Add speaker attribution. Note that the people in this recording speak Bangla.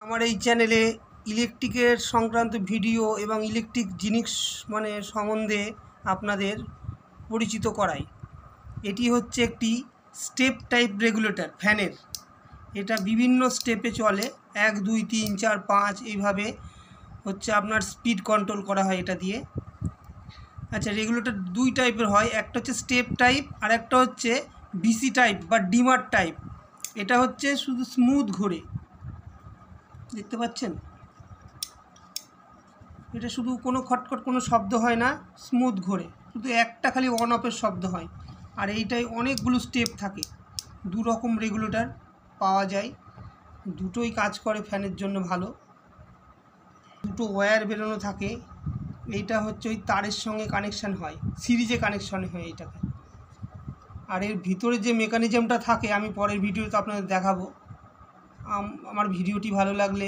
Speaker 1: আমার এই চ্যানেলে ইলেকট্রিকের সংক্রান্ত ভিডিও এবং ইলেকট্রিক জিনিস সম্বন্ধে আপনাদের পরিচিত করাই। এটি হচ্ছে একটি স্টেপ টাইপ রেগুলেটর ফ্যানের। এটা বিভিন্ন স্টেপে চলে, 1 2 3 4 5 এইভাবে হচ্ছে আপনার স্পিড কন্ট্রোল করা হয় এটা দিয়ে। আচ্ছা, রেগুলেটর দুই টাইপের হয়, একটা হচ্ছে স্টেপ টাইপ আর একটা হচ্ছে বিসি টাইপ বা ডিমার টাইপ। এটা হচ্ছে শুধু স্মুথ ঘোরে, দেখতে পাচ্ছেন, এটা শুধু কোনো খটখট কোনো শব্দ হয় না, স্মুথ ঘোরে, শুধু একটা খালি অন অফের শব্দ হয়। আর এইটাই অনেকগুলো স্টেপ থাকে। দু রকম রেগুলেটর পাওয়া যায়, দুটোই কাজ করে ফ্যানের জন্য ভালো। দুটো ওয়্যার বেরোনো থাকে, এইটা হচ্ছে ওই তারের সঙ্গে কানেকশান হয়, সিরিজে কানেকশান হয় এইটাকে। আর এর ভিতরে যে মেকানিজমটা থাকে আমি পরের ভিডিওতে আপনাদের দেখাবো। আমার ভিডিওটি ভালো লাগলে